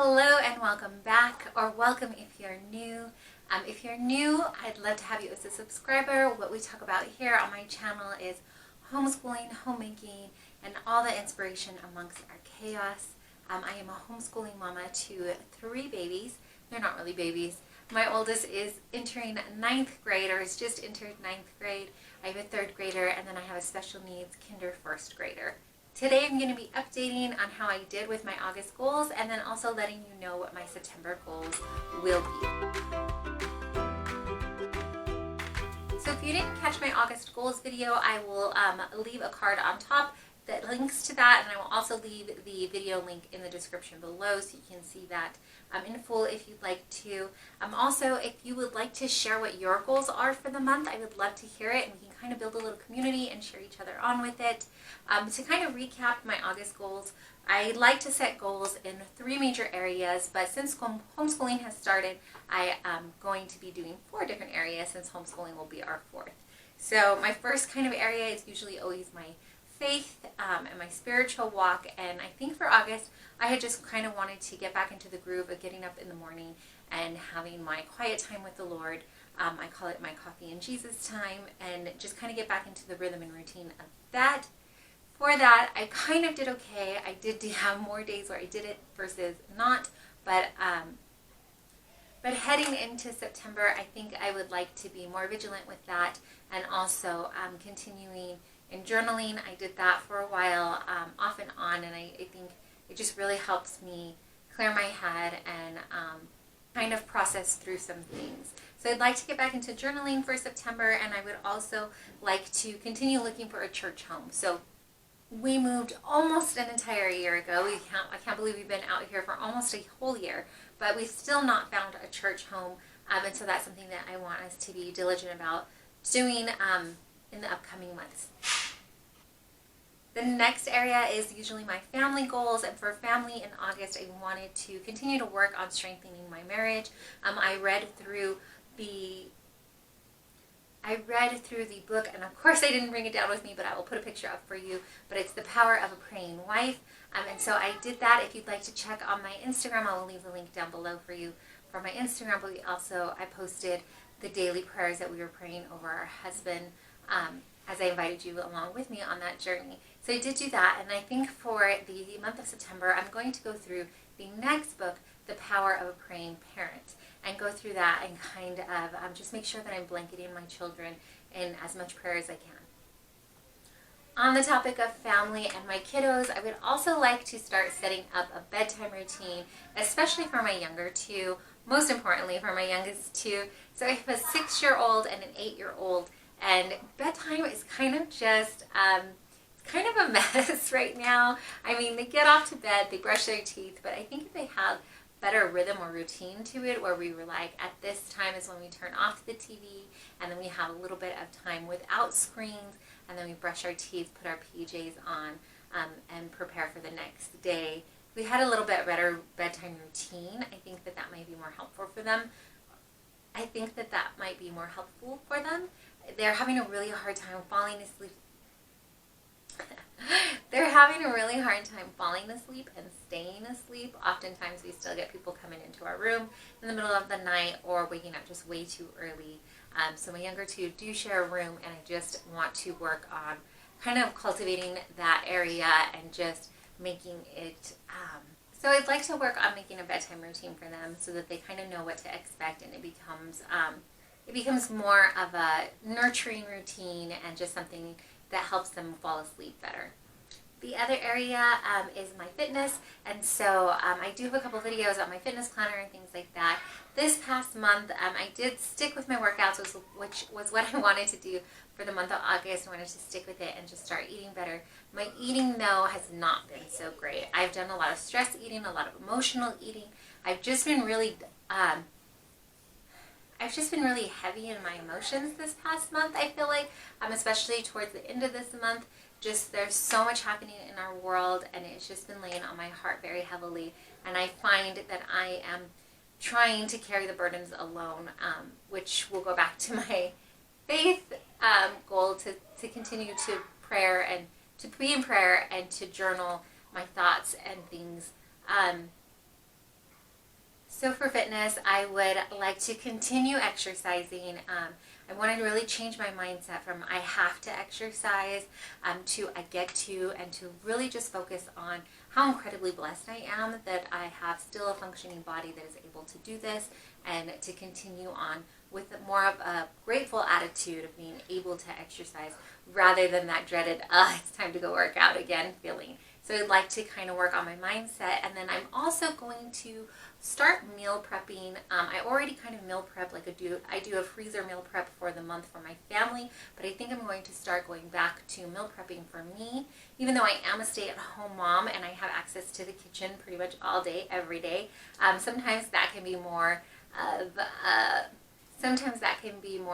Hello and welcome back, or welcome if you're new. If you're new, I'd love to have you as a subscriber. What we talk about here on my channel is homeschooling, homemaking, and all the inspiration amongst our chaos. I am a homeschooling mama to 3 babies. They're not really babies. My oldest is entering 9th grade, or has just entered 9th grade. I have a 3rd grader, and then I have a special needs kinder 1st grader. Today I'm going to be updating on how I did with my August goals, and then also letting you know what my September goals will be. So if you didn't catch my August goals video, I will leave a card on top that links to that, and I will also leave the video link in the description below so you can see that in full if you'd like to. Also, if you would like to share what your goals are for the month, I would love to hear it, and we can kind of build a little community and share each other on with it. To kind of recap my August goals, I like to set goals in 3 major areas, but since homeschooling has started, I am going to be doing 4 different areas since homeschooling will be our 4th. So my first kind of area is usually always my faith and my spiritual walk, and I think for August I had just kind of wanted to get back into the groove of getting up in the morning and having my quiet time with the Lord. I call it my coffee and Jesus time, and just kind of get back into the rhythm and routine of that. For that, I kind of did okay. I did have more days where I did it versus not, but heading into September, I think I would like to be more vigilant with that, and also continuing in journaling. I did that for a while, off and on, and I think it just really helps me clear my head and kind of process through some things. So I'd like to get back into journaling for September, and I would also like to continue looking for a church home. So we moved almost an entire year ago. I can't believe we've been out here for almost a whole year, but we've still not found a church home, and so that's something that I want us to be diligent about doing in the upcoming months. The next area is usually my family goals, and for family in August, I wanted to continue to work on strengthening my marriage. I read through the book, and of course I didn't bring it down with me, but I will put a picture up for you, but it's The Power of a Praying Wife, and so I did that. If you'd like to check on my Instagram, I will leave the link down below for you for my Instagram, but I posted the daily prayers that we were praying over our husband, as I invited you along with me on that journey. So I did do that, and I think for the month of September, I'm going to go through the next book, The Power of a Praying Parent, and go through that and kind of just make sure that I'm blanketing my children in as much prayer as I can. On the topic of family and my kiddos, I would also like to start setting up a bedtime routine, especially for my younger 2, most importantly for my youngest 2. So I have a 6-year-old and an 8-year-old, and bedtime is kind of just kind of a mess right now. I mean, they get off to bed, they brush their teeth, but I think if they have better rhythm or routine to it, where we were like, at this time is when we turn off the TV, and then we have a little bit of time without screens, and then we brush our teeth, put our PJs on, and prepare for the next day. If we had a little bit better bedtime routine, I think that might be more helpful for them. They're having a really hard time falling asleep. They're having a really hard time falling asleep and staying asleep. Oftentimes we still get people coming into our room in the middle of the night or waking up just way too early. So my younger 2 do share a room, and I just want to work on kind of cultivating that area and just making it... So I'd like to work on making a bedtime routine for them so that they kind of know what to expect, and it becomes more of a nurturing routine and just something that helps them fall asleep better. The other area is my fitness, and so I do have a couple videos on my fitness planner and things like that. This past month, I did stick with my workouts, which was what I wanted to do for the month of August. I wanted to stick with it and just start eating better. My eating, though, has not been so great. I've done a lot of stress eating, a lot of emotional eating. I've just been really heavy in my emotions this past month, I feel like, especially towards the end of this month. Just there's so much happening in our world, and it's just been laying on my heart very heavily, and I find that I am trying to carry the burdens alone, which will go back to my faith goal to continue to prayer and to be in prayer and to journal my thoughts and things So for fitness, I would like to continue exercising. I want to really change my mindset from I have to exercise to I get to, and to really just focus on how incredibly blessed I am that I have still a functioning body that is able to do this, and to continue on with more of a grateful attitude of being able to exercise rather than that dreaded, it's time to go work out again feeling. So I'd like to kind of work on my mindset, and then I'm also going to start meal prepping. I already kind of meal prep, like I do a freezer meal prep for the month for my family, but I think I'm going to start going back to meal prepping for me, even though I am a stay-at-home mom and I have access to the kitchen pretty much all day, every day. Sometimes that can be more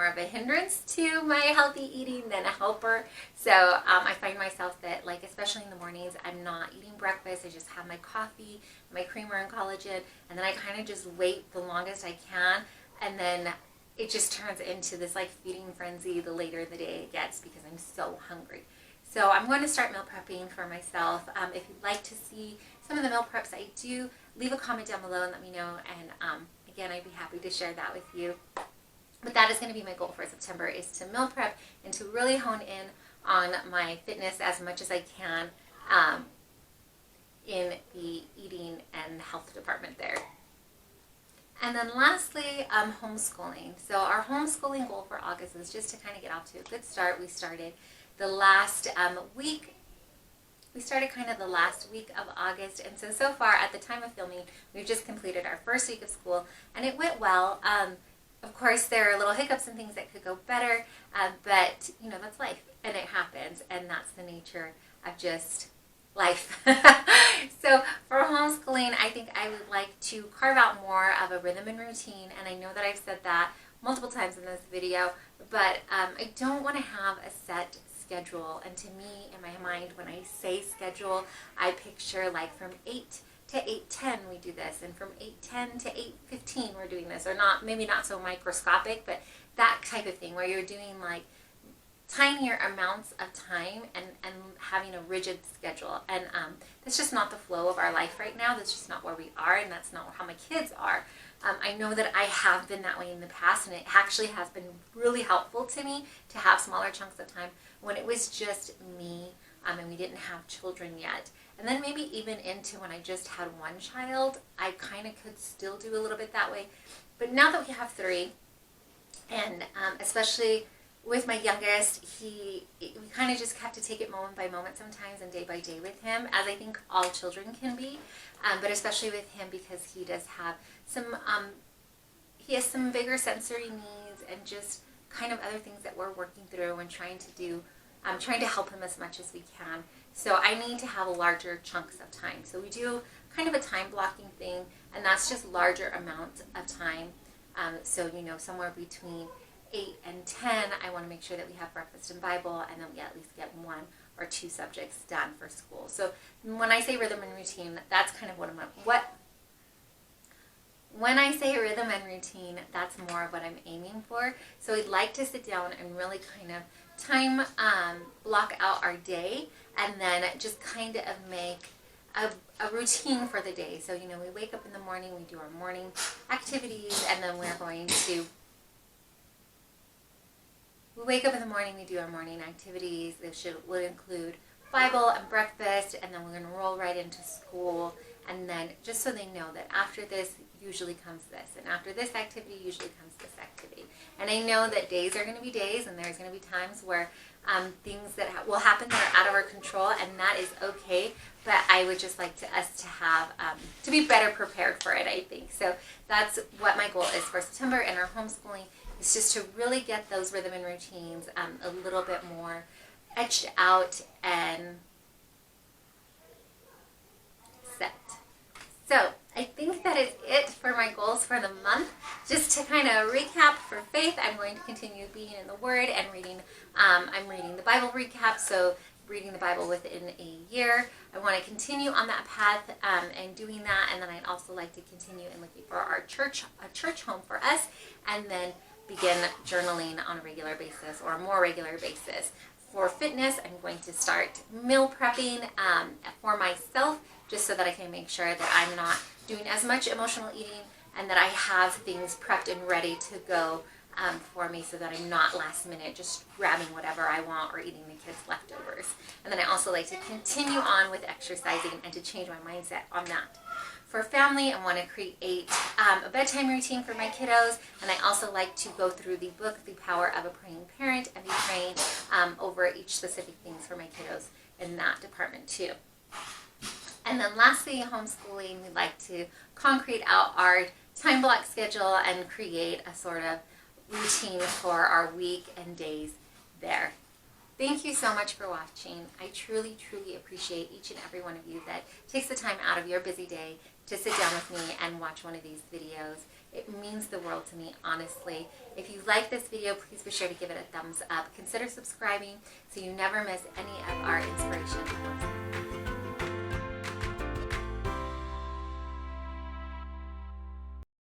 of a hindrance to my healthy eating than a helper. So I find myself that, like, especially in the mornings, I'm not eating breakfast. I just have my coffee, my creamer and collagen, and then I kind of just wait the longest I can, and then it just turns into this like feeding frenzy the later in the day it gets because I'm so hungry. So I'm going to start meal prepping for myself. If you'd like to see some of the meal preps I do, leave a comment down below and let me know, and again, I'd be happy to share that with you. But that is going to be my goal for September, is to meal prep and to really hone in on my fitness as much as I can in the eating and health department there. And then lastly, homeschooling. So our homeschooling goal for August is just to kind of get off to a good start. We started the last week. We started kind of the last week of August, and so far at the time of filming, we've just completed our first week of school, and it went well. Of course, there are little hiccups and things that could go better, but, you know, that's life, and it happens, and that's the nature of just life. So for homeschooling, I think I would like to carve out more of a rhythm and routine, and I know that I've said that multiple times in this video, but I don't want to have a set schedule. And to me, in my mind, when I say schedule, I picture like from 8 to 8:10 we do this, and from 8:10 to 8:15 we're doing this, or not, maybe not so microscopic, but that type of thing where you're doing like tinier amounts of time and having a rigid schedule. And that's just not the flow of our life right now. That's just not where we are, and that's not how my kids are. I know that I have been that way in the past, and it actually has been really helpful to me to have smaller chunks of time when it was just me and we didn't have children yet. And then maybe even into when I just had one child, I kind of could still do a little bit that way. But now that we have three, and especially with my youngest, we kind of just have to take it moment by moment sometimes and day by day with him, as I think all children can be. But especially with him, because he does have he has some bigger sensory needs and just kind of other things that we're working through and trying to help him as much as we can. So I need to have larger chunks of time. So we do kind of a time blocking thing, and that's just larger amounts of time. So, you know, somewhere between 8 and 10, I want to make sure that we have breakfast and Bible, and then we at least get 1 or 2 subjects done for school. So when I say rhythm and routine, that's kind of when I say rhythm and routine, that's more of what I'm aiming for. So I'd like to sit down and really kind of time block out our day, and then just kind of make a routine for the day. So, you know, we wake up in the morning, we do our morning activities, and then we wake up in the morning, we do our morning activities. This would include Bible and breakfast, and then we're going to roll right into school. And then just so they know that after this usually comes this, and after this activity usually comes this activity. And I know that days are going to be days, and there's going to be times where things that will happen that are out of our control, and that is okay. But I would just like us to have, to be better prepared for it, I think. So that's what my goal is for September and our homeschooling, is just to really get those rhythm and routines a little bit more etched out and set. So I think that is it for my goals for the month. Just to kind of recap for faith, I'm going to continue being in the Word and reading. I'm reading the Bible recap, so reading the Bible within a year. I want to continue on that path and doing that, and then I'd also like to continue in looking for a church home for us, and then begin journaling on a regular basis, or a more regular basis. For fitness, I'm going to start meal prepping for myself, just so that I can make sure that I'm not doing as much emotional eating and that I have things prepped and ready to go for me, so that I'm not last minute just grabbing whatever I want or eating the kids' leftovers. And then I also like to continue on with exercising and to change my mindset on that. For family, I want to create a bedtime routine for my kiddos, and I also like to go through the book, The Power of a Praying Parent, and be praying over each specific things for my kiddos in that department too. And then lastly, homeschooling, we like to concrete out our time block schedule and create a sort of routine for our week and days there. Thank you so much for watching. I truly, truly appreciate each and every one of you that takes the time out of your busy day to sit down with me and watch one of these videos. It means the world to me, honestly. If you like this video, please be sure to give it a thumbs up. Consider subscribing so you never miss any of our inspiration.